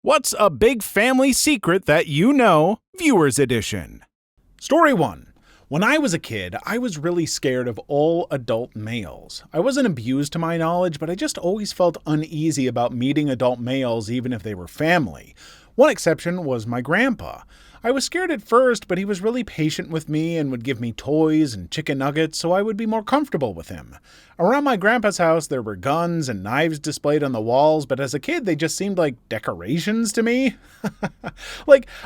What's a big family secret that you know? Viewers Edition. Story 1. When I was a kid, I was really scared of all adult males. I wasn't abused to my knowledge, but I just always felt uneasy about meeting adult males even if they were family. One exception was my grandpa. I was scared at first, but he was really patient with me and would give me toys and chicken nuggets so I would be more comfortable with him. Around my grandpa's house, there were guns and knives displayed on the walls, but as a kid, they just seemed like decorations to me.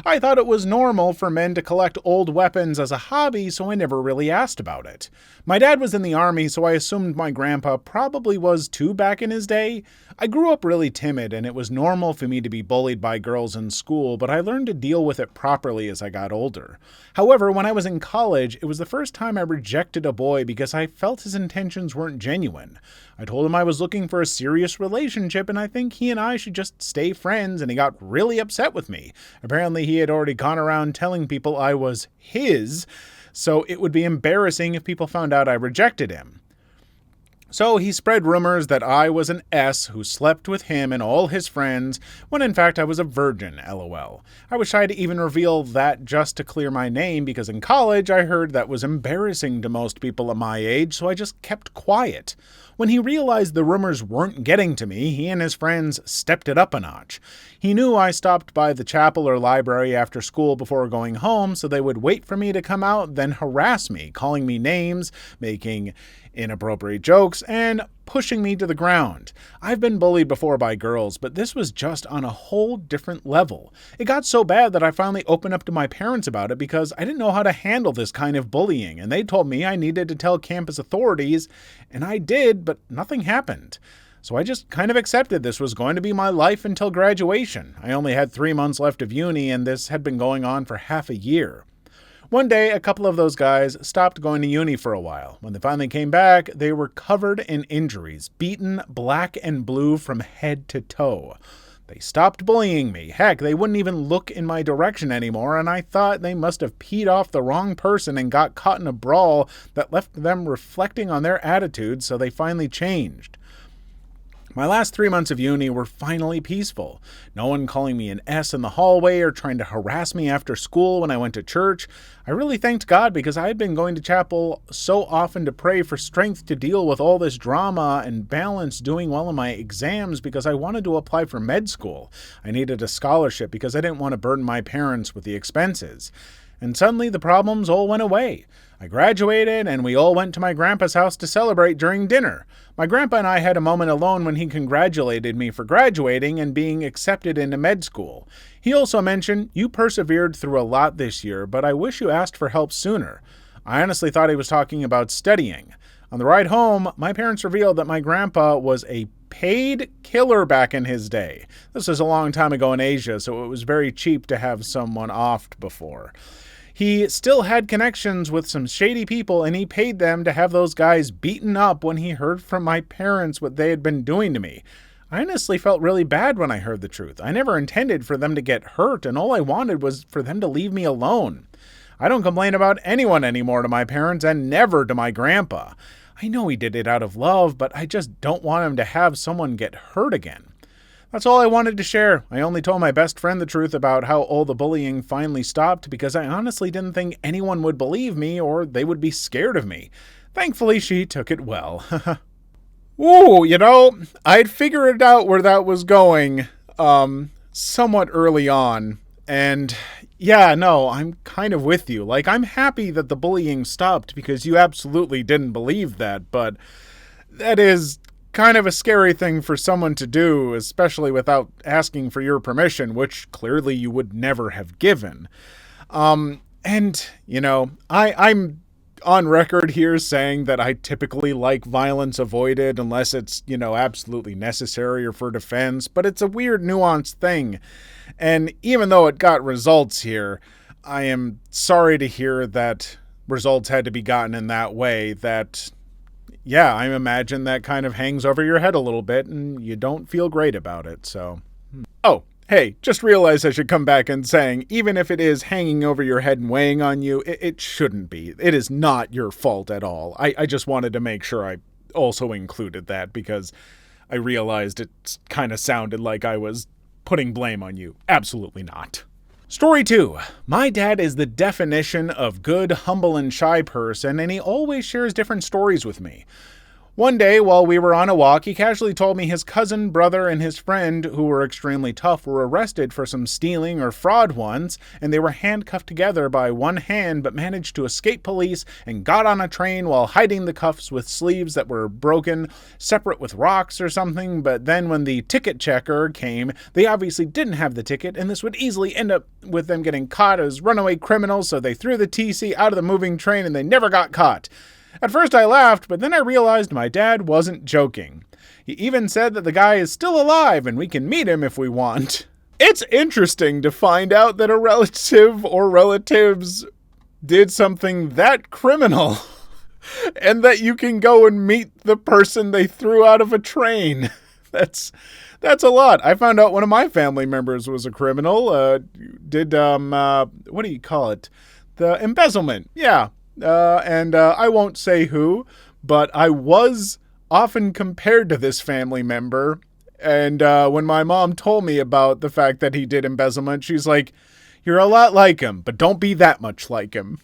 I thought it was normal for men to collect old weapons as a hobby, so I never really asked about it. My dad was in the army, so I assumed my grandpa probably was too back in his day. I grew up really timid, and it was normal for me to be bullied by girls in school, but I learned to deal with it properly as I got older. However, when I was in college, it was the first time I rejected a boy because I felt his intentions weren't genuine. I told him I was looking for a serious relationship and I think he and I should just stay friends, and he got really upset with me. Apparently he had already gone around telling people I was his, so it would be embarrassing if people found out I rejected him. So he spread rumors that I was an S who slept with him and all his friends, when in fact I was a virgin, lol. I was shy to even reveal that just to clear my name, because in college I heard that was embarrassing to most people at my age, so I just kept quiet. When he realized the rumors weren't getting to me, he and his friends stepped it up a notch. He knew I stopped by the chapel or library after school before going home, so they would wait for me to come out, then harass me, calling me names, making inappropriate jokes, and pushing me to the ground. I've been bullied before by girls, but this was just on a whole different level. It got so bad that I finally opened up to my parents about it because I didn't know how to handle this kind of bullying, and they told me I needed to tell campus authorities, and I did, but nothing happened. So I just kind of accepted this was going to be my life until graduation. I only had 3 months left of uni, and this had been going on for half a year. One day, a couple of those guys stopped going to uni for a while. When they finally came back, they were covered in injuries, beaten black and blue from head to toe. They stopped bullying me. Heck, they wouldn't even look in my direction anymore, and I thought they must have peed off the wrong person and got caught in a brawl that left them reflecting on their attitudes, so they finally changed. My last 3 months of uni were finally peaceful. No one calling me an S in the hallway or trying to harass me after school when I went to church. I really thanked God because I had been going to chapel so often to pray for strength to deal with all this drama and balance doing well in my exams because I wanted to apply for med school. I needed a scholarship because I didn't want to burden my parents with the expenses. And suddenly the problems all went away. I graduated, and we all went to my grandpa's house to celebrate during dinner. My grandpa and I had a moment alone when he congratulated me for graduating and being accepted into med school. He also mentioned, "You persevered through a lot this year, but I wish you asked for help sooner." I honestly thought he was talking about studying. On the ride home, my parents revealed that my grandpa was a paid killer back in his day. This was a long time ago in Asia, so it was very cheap to have someone offed before. He still had connections with some shady people, and he paid them to have those guys beaten up when he heard from my parents what they had been doing to me. I honestly felt really bad when I heard the truth. I never intended for them to get hurt, and all I wanted was for them to leave me alone. I don't complain about anyone anymore to my parents, and never to my grandpa. I know he did it out of love, but I just don't want him to have someone get hurt again. That's all I wanted to share. I only told my best friend the truth about how all the bullying finally stopped because I honestly didn't think anyone would believe me or they would be scared of me. Thankfully, she took it well. Ooh, I'd figured out where that was going somewhat early on. And yeah, no, I'm kind of with you. I'm happy that the bullying stopped because you absolutely didn't believe that, but that is kind of a scary thing for someone to do, especially without asking for your permission, which clearly you would never have given. I'm on record here saying that I typically like violence avoided unless it's, absolutely necessary or for defense, but it's a weird nuanced thing. And even though it got results here, I am sorry to hear that results had to be gotten in that way. Yeah, I imagine that kind of hangs over your head a little bit and you don't feel great about it, so. Oh, hey, just realized I should come back and saying, even if it is hanging over your head and weighing on you, it shouldn't be. It is not your fault at all. I just wanted to make sure I also included that because I realized it kind of sounded like I was putting blame on you. Absolutely not. Story 2. My dad is the definition of good, humble, and shy person, and he always shares different stories with me. One day, while we were on a walk, he casually told me his cousin, brother, and his friend, who were extremely tough, were arrested for some stealing or fraud once, and they were handcuffed together by one hand but managed to escape police and got on a train while hiding the cuffs with sleeves that were broken, separate with rocks or something. But then when the ticket checker came, they obviously didn't have the ticket, and this would easily end up with them getting caught as runaway criminals, so they threw the TC out of the moving train and they never got caught. At first I laughed, but then I realized my dad wasn't joking. He even said that the guy is still alive and we can meet him if we want. It's interesting to find out that a relative or relatives did something that criminal and that you can go and meet the person they threw out of a train. That's a lot. I found out one of my family members was a criminal. What do you call it? The embezzlement. Yeah. And I won't say who, but I was often compared to this family member. And when my mom told me about the fact that he did embezzlement, she's like, "You're a lot like him, but don't be that much like him."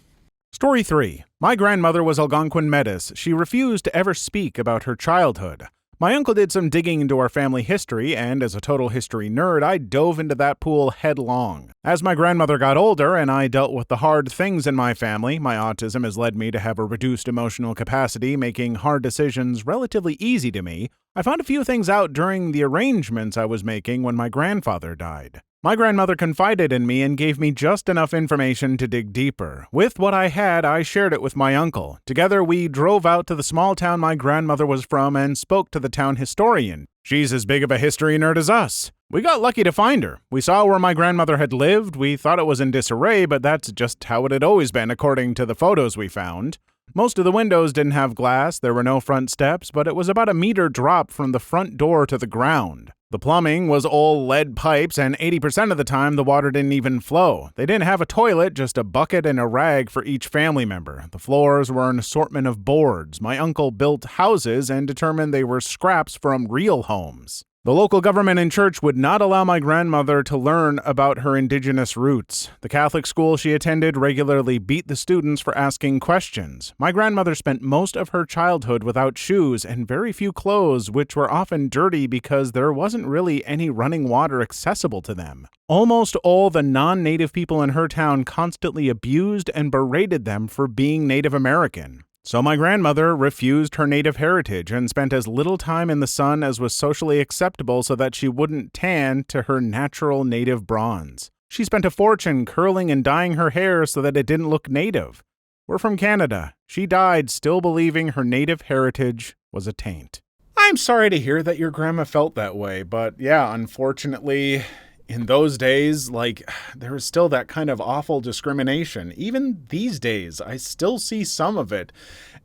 Story 3. My grandmother was Algonquin Metis. She refused to ever speak about her childhood. My uncle did some digging into our family history, and as a total history nerd, I dove into that pool headlong. As my grandmother got older and I dealt with the hard things in my family, my autism has led me to have a reduced emotional capacity, making hard decisions relatively easy to me. I found a few things out during the arrangements I was making when my grandfather died. My grandmother confided in me and gave me just enough information to dig deeper. With what I had, I shared it with my uncle. Together, we drove out to the small town my grandmother was from and spoke to the town historian. She's as big of a history nerd as us. We got lucky to find her. We saw where my grandmother had lived. We thought it was in disarray, but that's just how it had always been, according to the photos we found. Most of the windows didn't have glass, there were no front steps, but it was about a meter drop from the front door to the ground. The plumbing was all lead pipes, and 80% of the time the water didn't even flow. They didn't have a toilet, just a bucket and a rag for each family member. The floors were an assortment of boards. My uncle built houses and determined they were scraps from real homes. The local government and church would not allow my grandmother to learn about her indigenous roots. The Catholic school she attended regularly beat the students for asking questions. My grandmother spent most of her childhood without shoes and very few clothes, which were often dirty because there wasn't really any running water accessible to them. Almost all the non-native people in her town constantly abused and berated them for being Native American. So my grandmother refused her native heritage and spent as little time in the sun as was socially acceptable so that she wouldn't tan to her natural native bronze. She spent a fortune curling and dyeing her hair so that it didn't look native. We're from Canada. She died still believing her native heritage was a taint. I'm sorry to hear that your grandma felt that way, but yeah, unfortunately, in those days, there was still that kind of awful discrimination. Even these days, I still see some of it.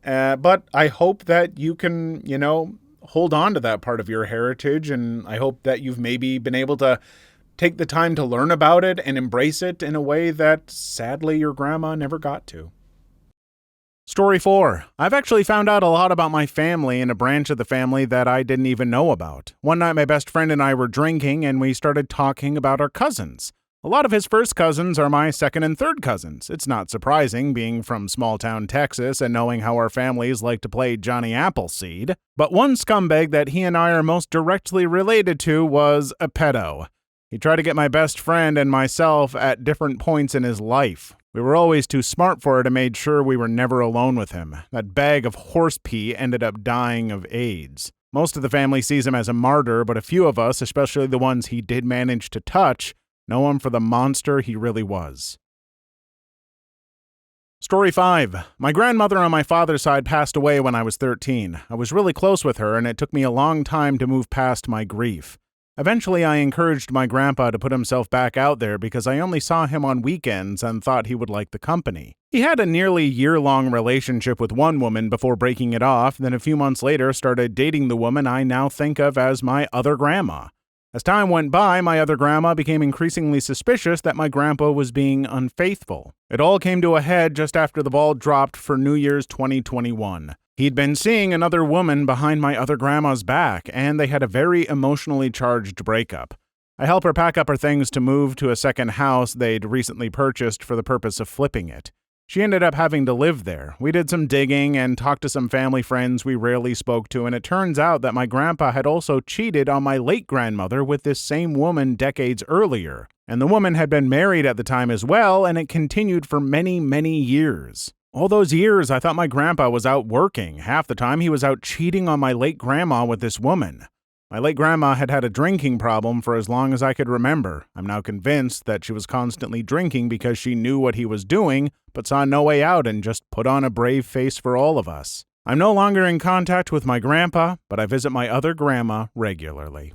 But I hope that you can, hold on to that part of your heritage. And I hope that you've maybe been able to take the time to learn about it and embrace it in a way that, sadly, your grandma never got to. Story 4. I've actually found out a lot about my family and a branch of the family that I didn't even know about. One night my best friend and I were drinking and we started talking about our cousins. A lot of his first cousins are my second and third cousins. It's not surprising, being from small-town Texas and knowing how our families like to play Johnny Appleseed. But one scumbag that he and I are most directly related to was a pedo. He tried to get my best friend and myself at different points in his life. We were always too smart for it and made sure we were never alone with him. That bag of horse pee ended up dying of AIDS. Most of the family sees him as a martyr, but a few of us, especially the ones he did manage to touch, know him for the monster he really was. Story 5. My grandmother on my father's side passed away when I was 13. I was really close with her, and it took me a long time to move past my grief. Eventually, I encouraged my grandpa to put himself back out there because I only saw him on weekends and thought he would like the company. He had a nearly year-long relationship with one woman before breaking it off, then a few months later started dating the woman I now think of as my other grandma. As time went by, my other grandma became increasingly suspicious that my grandpa was being unfaithful. It all came to a head just after the ball dropped for New Year's 2021. He'd been seeing another woman behind my other grandma's back, and they had a very emotionally charged breakup. I help her pack up her things to move to a second house they'd recently purchased for the purpose of flipping it. She ended up having to live there. We did some digging and talked to some family friends we rarely spoke to, and it turns out that my grandpa had also cheated on my late grandmother with this same woman decades earlier. And the woman had been married at the time as well, and it continued for many, many years. All those years, I thought my grandpa was out working. Half the time, he was out cheating on my late grandma with this woman. My late grandma had had a drinking problem for as long as I could remember. I'm now convinced that she was constantly drinking because she knew what he was doing, but saw no way out and just put on a brave face for all of us. I'm no longer in contact with my grandpa, but I visit my other grandma regularly.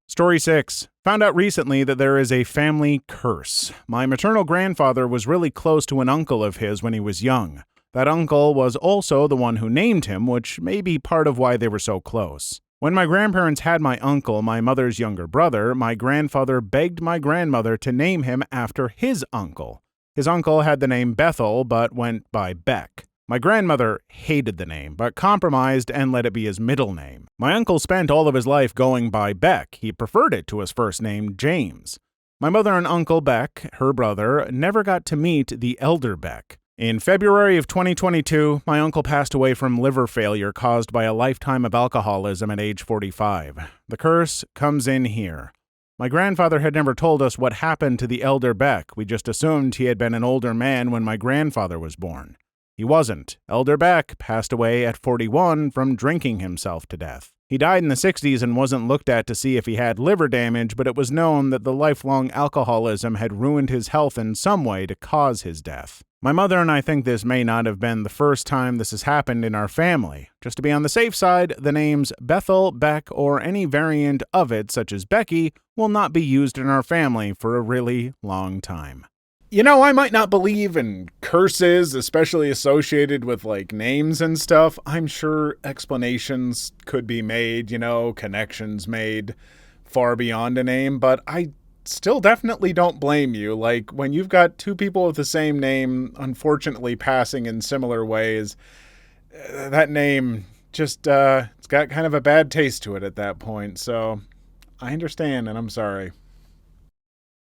Story 6. Found out recently that there is a family curse. My maternal grandfather was really close to an uncle of his when he was young. That uncle was also the one who named him, which may be part of why they were so close. When my grandparents had my uncle, my mother's younger brother, my grandfather begged my grandmother to name him after his uncle. His uncle had the name Bethel, but went by Beck. My grandmother hated the name, but compromised and let it be his middle name. My uncle spent all of his life going by Beck. He preferred it to his first name, James. My mother and Uncle Beck, her brother, never got to meet the elder Beck. In February of 2022, my uncle passed away from liver failure caused by a lifetime of alcoholism at age 45. The curse comes in here. My grandfather had never told us what happened to the elder Beck. We just assumed he had been an older man when my grandfather was born. He wasn't. Elder Beck passed away at 41 from drinking himself to death. He died in the 60s and wasn't looked at to see if he had liver damage, but it was known that the lifelong alcoholism had ruined his health in some way to cause his death. My mother and I think this may not have been the first time this has happened in our family. Just to be on the safe side, the names Bethel, Beck, or any variant of it, such as Becky, will not be used in our family for a really long time. You know, I might not believe in curses, especially associated with, names and stuff. I'm sure explanations could be made, connections made far beyond a name, but I still definitely don't blame you. When you've got two people with the same name, unfortunately passing in similar ways, that name just, it's got kind of a bad taste to it at that point. So I understand, and I'm sorry.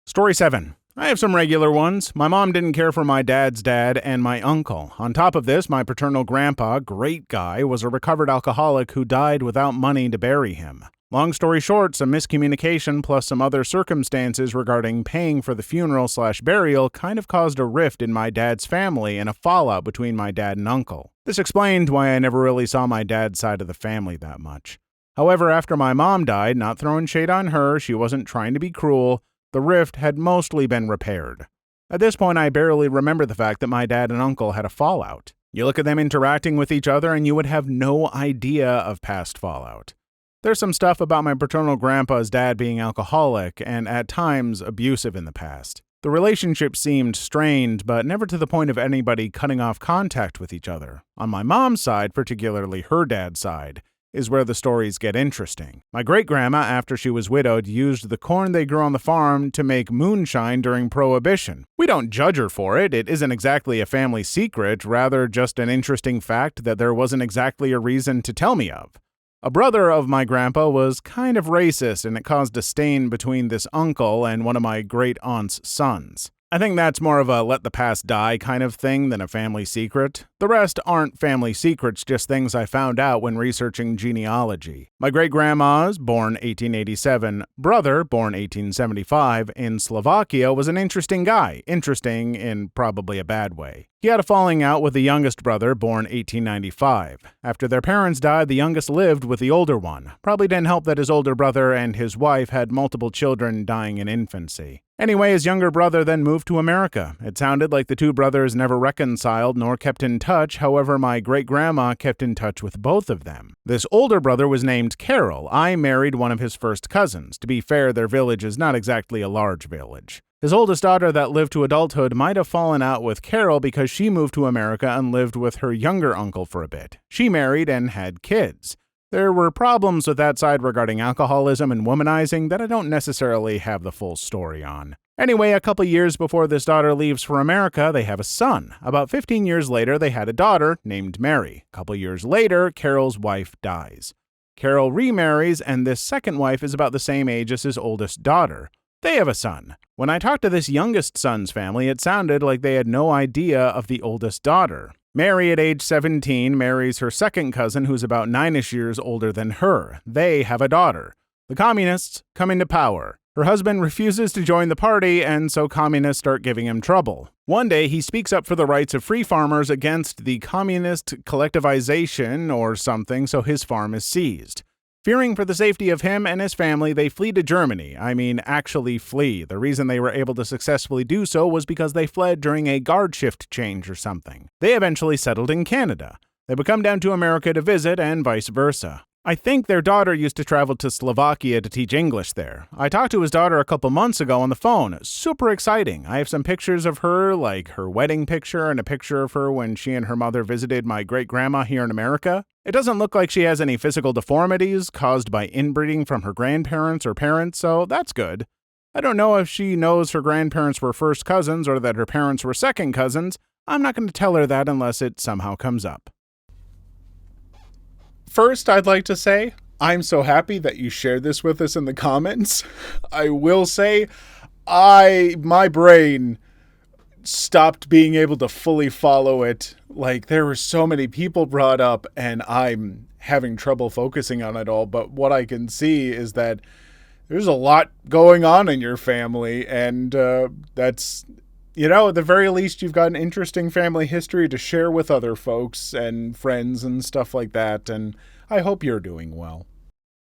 Story 7. I have some regular ones. My mom didn't care for my dad's dad and my uncle. On top of this, my paternal grandpa, great guy, was a recovered alcoholic who died without money to bury him. Long story short, some miscommunication plus some other circumstances regarding paying for the funeral/burial kind of caused a rift in my dad's family and a fallout between my dad and uncle. This explained why I never really saw my dad's side of the family that much. However, after my mom died, not throwing shade on her, she wasn't trying to be cruel, the rift had mostly been repaired. At this point, I barely remember the fact that my dad and uncle had a fallout. You look at them interacting with each other and you would have no idea of past fallout. There's some stuff about my paternal grandpa's dad being alcoholic and at times abusive in the past. The relationship seemed strained, but never to the point of anybody cutting off contact with each other. On my mom's side, particularly her dad's side, is where the stories get interesting. My great-grandma, after she was widowed, used the corn they grew on the farm to make moonshine during Prohibition. We don't judge her for it. It isn't exactly a family secret, rather just an interesting fact that there wasn't exactly a reason to tell me of. A brother of my grandpa was kind of racist, and it caused a stain between this uncle and one of my great-aunt's sons. I think that's more of a let the past die kind of thing than a family secret. The rest aren't family secrets, just things I found out when researching genealogy. My great-grandma's, born 1887, brother, born 1875, in Slovakia was an interesting guy. Interesting in probably a bad way. He had a falling out with the youngest brother, born 1895. After their parents died, the youngest lived with the older one. Probably didn't help that his older brother and his wife had multiple children dying in infancy. Anyway, his younger brother then moved to America. It sounded like the two brothers never reconciled nor kept in touch, however my great-grandma kept in touch with both of them. This older brother was named Carol. I married one of his first cousins. To be fair, their village is not exactly a large village. His oldest daughter that lived to adulthood might have fallen out with Carol because she moved to America and lived with her younger uncle for a bit. She married and had kids. There were problems with that side regarding alcoholism and womanizing that I don't necessarily have the full story on. Anyway, a couple years before this daughter leaves for America, they have a son. About 15 years later, they had a daughter named Mary. A couple years later, Carol's wife dies. Carol remarries, and this second wife is about the same age as his oldest daughter. They have a son. When I talked to this youngest son's family, it sounded like they had no idea of the oldest daughter. Mary, at age 17, marries her second cousin, who's about 9-ish years older than her. They have a daughter. The communists come into power. Her husband refuses to join the party, and so communists start giving him trouble. One day, he speaks up for the rights of free farmers against the communist collectivization or something, so his farm is seized. Fearing for the safety of him and his family, they flee to Germany. I mean, actually flee. The reason they were able to successfully do so was because they fled during a guard shift change or something. They eventually settled in Canada. They would come down to America to visit, and vice versa. I think their daughter used to travel to Slovakia to teach English there. I talked to his daughter a couple months ago on the phone. Super exciting. I have some pictures of her, like her wedding picture and a picture of her when she and her mother visited my great-grandma here in America. It doesn't look like she has any physical deformities caused by inbreeding from her grandparents or parents, so that's good. I don't know if she knows her grandparents were first cousins or that her parents were second cousins. I'm not going to tell her that unless it somehow comes up. First, I'd like to say, I'm so happy that you shared this with us in the comments. I will say, my brain stopped being able to fully follow it. Like, there were so many people brought up, and I'm having trouble focusing on it all. But what I can see is that there's a lot going on in your family, and that's... at the very least, you've got an interesting family history to share with other folks and friends and stuff like that, and I hope you're doing well.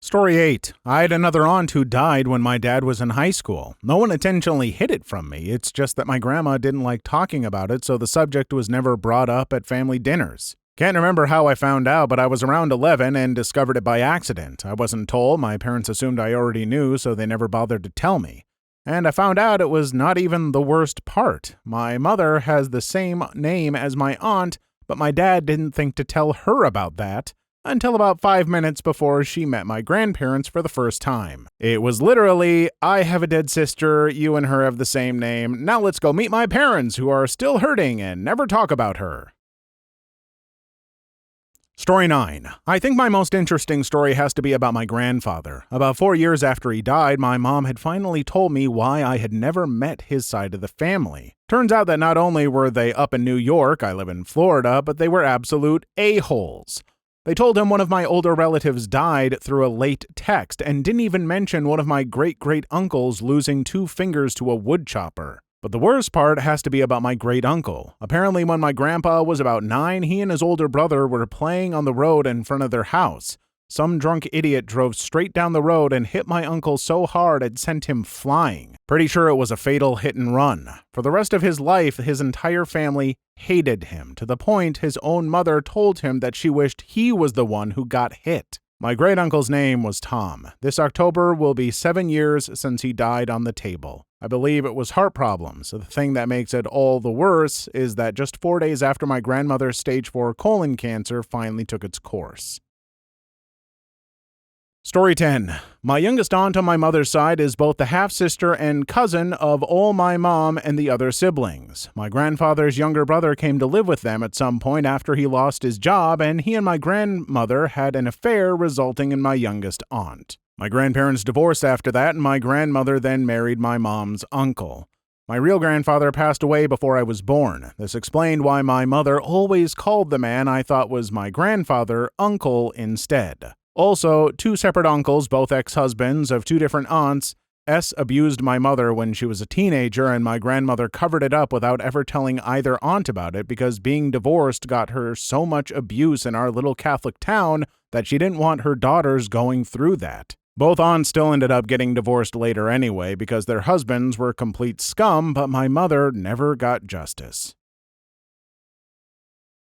Story 8. I had another aunt who died when my dad was in high school. No one intentionally hid it from me. It's just that my grandma didn't like talking about it, so the subject was never brought up at family dinners. Can't remember how I found out, but I was around 11 and discovered it by accident. I wasn't told. My parents assumed I already knew, so they never bothered to tell me. And I found out it was not even the worst part. My mother has the same name as my aunt, but my dad didn't think to tell her about that until about 5 minutes before she met my grandparents for the first time. It was literally, I have a dead sister, you and her have the same name, now let's go meet my parents who are still hurting and never talk about her. Story 9. I think my most interesting story has to be about my grandfather. About 4 years after he died, my mom had finally told me why I had never met his side of the family. Turns out that not only were they up in New York, I live in Florida, but they were absolute a-holes. They told him one of my older relatives died through a late text and didn't even mention one of my great-great-uncles losing 2 fingers to a wood chopper. But the worst part has to be about my great-uncle. Apparently, when my grandpa was about 9, he and his older brother were playing on the road in front of their house. Some drunk idiot drove straight down the road and hit my uncle so hard it sent him flying. Pretty sure it was a fatal hit and run. For the rest of his life, his entire family hated him, to the point his own mother told him that she wished he was the one who got hit. My great-uncle's name was Tom. This October will be 7 years since he died on the table. I believe it was heart problems. The thing that makes it all the worse is that just 4 days after my grandmother's stage 4 colon cancer finally took its course. Story 10. My youngest aunt on my mother's side is both the half-sister and cousin of all my mom and the other siblings. My grandfather's younger brother came to live with them at some point after he lost his job, and he and my grandmother had an affair resulting in my youngest aunt. My grandparents divorced after that, and my grandmother then married my mom's uncle. My real grandfather passed away before I was born. This explained why my mother always called the man I thought was my grandfather uncle instead. Also, 2 separate uncles, both ex-husbands of 2 different aunts. S abused my mother when she was a teenager, and my grandmother covered it up without ever telling either aunt about it because being divorced got her so much abuse in our little Catholic town that she didn't want her daughters going through that. Both aunts still ended up getting divorced later anyway because their husbands were complete scum, but my mother never got justice.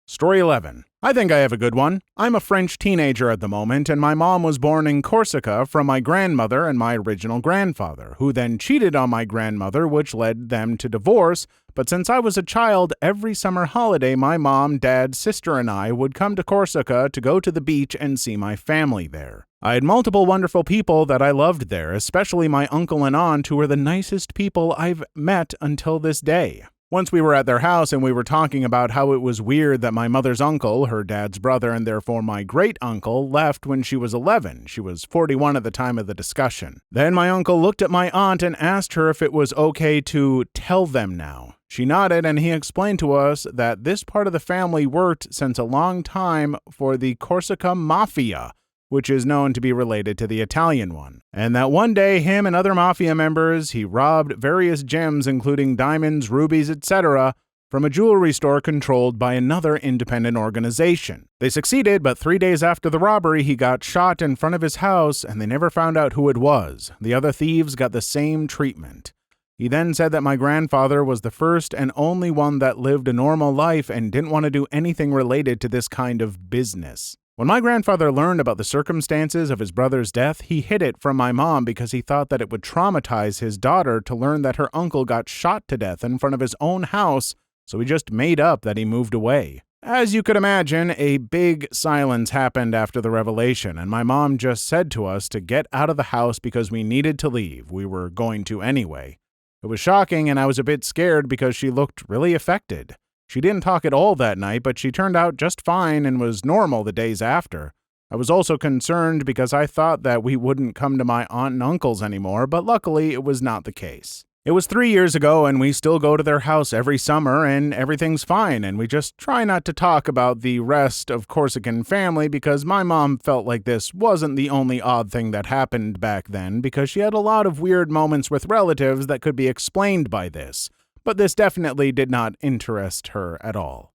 Story 11. I think I have a good one. I'm a French teenager at the moment, and my mom was born in Corsica from my grandmother and my original grandfather, who then cheated on my grandmother, which led them to divorce. But since I was a child, every summer holiday, my mom, dad, sister, and I would come to Corsica to go to the beach and see my family there. I had multiple wonderful people that I loved there, especially my uncle and aunt, who were the nicest people I've met until this day. Once we were at their house and we were talking about how it was weird that my mother's uncle, her dad's brother, and therefore my great-uncle, left when she was 11. She was 41 at the time of the discussion. Then my uncle looked at my aunt and asked her if it was okay to tell them now. She nodded, and he explained to us that this part of the family worked since a long time for the Corsica Mafia, which is known to be related to the Italian one. And that one day, him and other mafia members, he robbed various gems, including diamonds, rubies, etc., from a jewelry store controlled by another independent organization. They succeeded, but 3 days after the robbery, he got shot in front of his house, and they never found out who it was. The other thieves got the same treatment. He then said that my grandfather was the first and only one that lived a normal life and didn't want to do anything related to this kind of business. When my grandfather learned about the circumstances of his brother's death, he hid it from my mom because he thought that it would traumatize his daughter to learn that her uncle got shot to death in front of his own house, so he just made up that he moved away. As you could imagine, a big silence happened after the revelation, and my mom just said to us to get out of the house because we needed to leave. We were going to anyway. It was shocking, and I was a bit scared because she looked really affected. She didn't talk at all that night, but she turned out just fine and was normal the days after. I was also concerned because I thought that we wouldn't come to my aunt and uncle's anymore, but luckily it was not the case. It was 3 years ago, and we still go to their house every summer, and everything's fine, and we just try not to talk about the rest of Corsican family because my mom felt like this wasn't the only odd thing that happened back then because she had a lot of weird moments with relatives that could be explained by this. But this definitely did not interest her at all.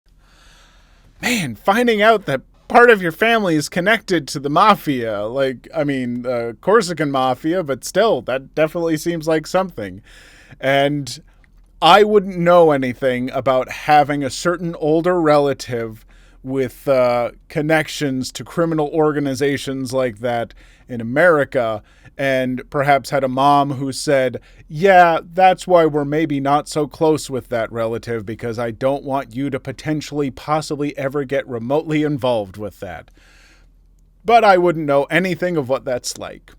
Man, finding out that part of your family is connected to the mafia, Corsican mafia, but still, that definitely seems like something. And I wouldn't know anything about having a certain older relative with connections to criminal organizations like that in America, and perhaps had a mom who said, yeah, that's why we're maybe not so close with that relative, because I don't want you to potentially possibly ever get remotely involved with that. But I wouldn't know anything of what that's like.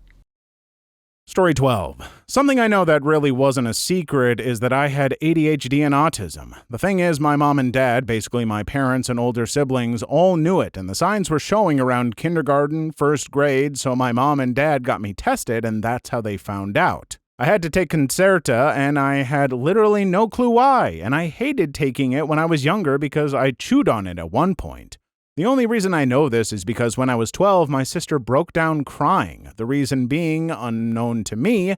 Story 12. Something I know that really wasn't a secret is that I had ADHD and autism. The thing is, my mom and dad, basically my parents and older siblings, all knew it, and the signs were showing around kindergarten, first grade, so my mom and dad got me tested, and that's how they found out. I had to take Concerta, and I had literally no clue why, and I hated taking it when I was younger because I chewed on it at one point. The only reason I know this is because when I was 12, my sister broke down crying, the reason being unknown to me,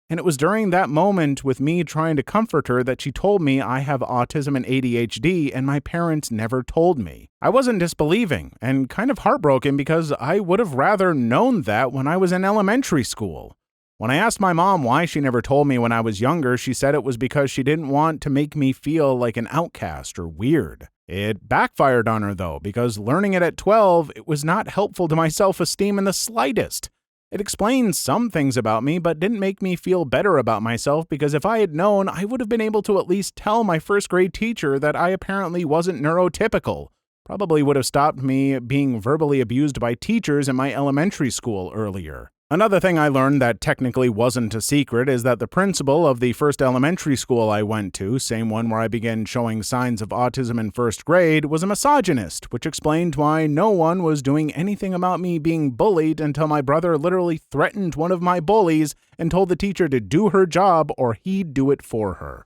and it was during that moment with me trying to comfort her that she told me I have autism and ADHD and my parents never told me. I wasn't disbelieving and kind of heartbroken because I would have rather known that when I was in elementary school. When I asked my mom why she never told me when I was younger, she said it was because she didn't want to make me feel like an outcast or weird. It backfired on her, though, because learning it at 12, it was not helpful to my self-esteem in the slightest. It explained some things about me, but didn't make me feel better about myself because if I had known, I would have been able to at least tell my first grade teacher that I apparently wasn't neurotypical. Probably would have stopped me being verbally abused by teachers in my elementary school earlier. Another thing I learned that technically wasn't a secret is that the principal of the first elementary school I went to, same one where I began showing signs of autism in first grade, was a misogynist, which explained why no one was doing anything about me being bullied until my brother literally threatened one of my bullies and told the teacher to do her job or he'd do it for her.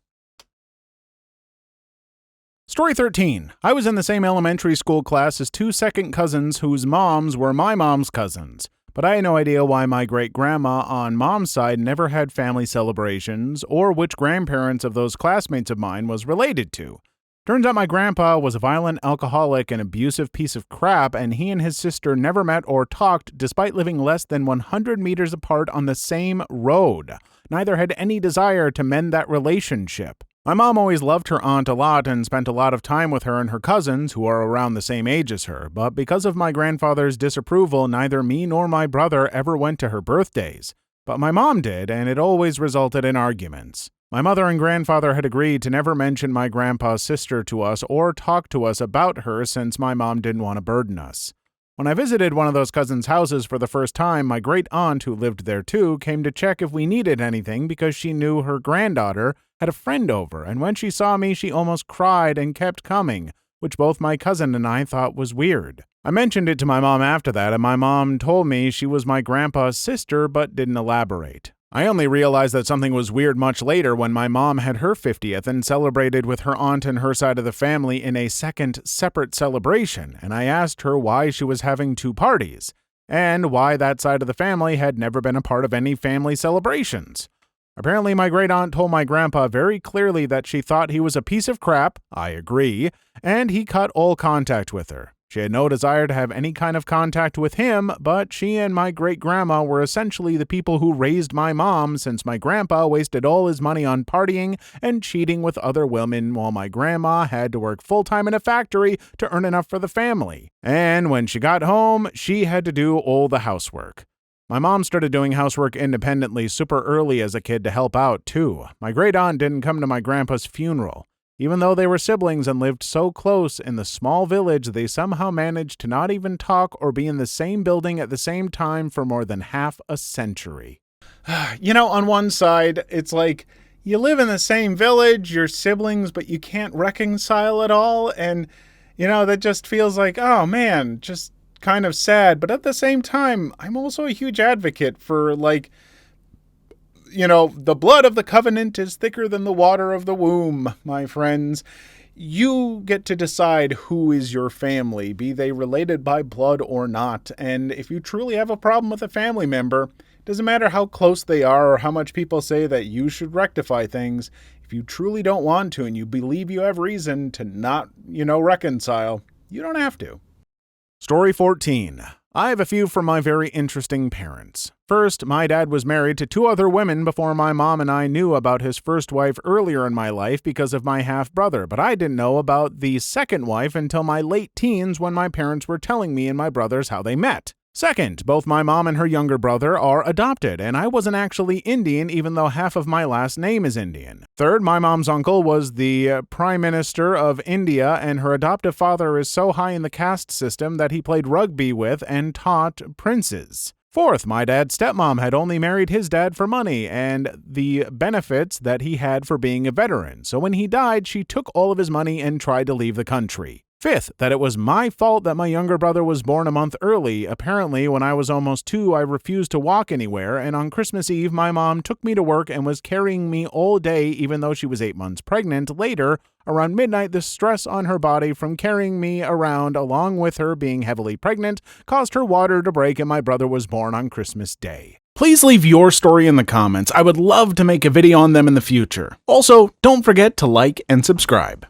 Story 13. I was in the same elementary school class as two second cousins whose moms were my mom's cousins. But I had no idea why my great-grandma on mom's side never had family celebrations or which grandparents of those classmates of mine was related to. Turns out my grandpa was a violent alcoholic and abusive piece of crap, and he and his sister never met or talked despite living less than 100 meters apart on the same road. Neither had any desire to mend that relationship. My mom always loved her aunt a lot and spent a lot of time with her and her cousins, who are around the same age as her, but because of my grandfather's disapproval, neither me nor my brother ever went to her birthdays. But my mom did, and it always resulted in arguments. My mother and grandfather had agreed to never mention my grandpa's sister to us or talk to us about her since my mom didn't want to burden us. When I visited one of those cousins' houses for the first time, my great aunt, who lived there too, came to check if we needed anything because she knew her granddaughter, had a friend over, and when she saw me, she almost cried and kept coming, which both my cousin and I thought was weird. I mentioned it to my mom after that, and my mom told me she was my grandpa's sister but didn't elaborate. I only realized that something was weird much later when my mom had her 50th and celebrated with her aunt and her side of the family in a second separate celebration, and I asked her why she was having two parties, and why that side of the family had never been a part of any family celebrations. Apparently, my great-aunt told my grandpa very clearly that she thought he was a piece of crap, I agree, and he cut all contact with her. She had no desire to have any kind of contact with him, but she and my great-grandma were essentially the people who raised my mom, since my grandpa wasted all his money on partying and cheating with other women while my grandma had to work full-time in a factory to earn enough for the family. And when she got home, she had to do all the housework. My mom started doing housework independently super early as a kid to help out, too. My great-aunt didn't come to my grandpa's funeral. Even though they were siblings and lived so close in the small village, they somehow managed to not even talk or be in the same building at the same time for more than half a century. On one side, it's like, you live in the same village, you're siblings, but you can't reconcile at all, and, that just feels like, oh man, just kind of sad. But at the same time, I'm also a huge advocate for, the blood of the covenant is thicker than the water of the womb, my friends. You get to decide who is your family, be they related by blood or not. And if you truly have a problem with a family member, it doesn't matter how close they are or how much people say that you should rectify things. If you truly don't want to and you believe you have reason to not, reconcile, you don't have to. Story 14. I have a few from my very interesting parents. First, my dad was married to two other women before my mom and I knew about his first wife earlier in my life because of my half-brother, but I didn't know about the second wife until my late teens when my parents were telling me and my brothers how they met. Second, both my mom and her younger brother are adopted, and I wasn't actually Indian even though half of my last name is Indian. Third, my mom's uncle was the Prime Minister of India, and her adoptive father is so high in the caste system that he played rugby with and taught princes. Fourth, my dad's stepmom had only married his dad for money and the benefits that he had for being a veteran, so when he died, she took all of his money and tried to leave the country. Fifth, that it was my fault that my younger brother was born a month early. Apparently, when I was almost 2, I refused to walk anywhere, and on Christmas Eve, my mom took me to work and was carrying me all day even though she was 8 months pregnant. Later, around midnight, the stress on her body from carrying me around along with her being heavily pregnant caused her water to break and my brother was born on Christmas Day. Please leave your story in the comments. I would love to make a video on them in the future. Also, don't forget to like and subscribe.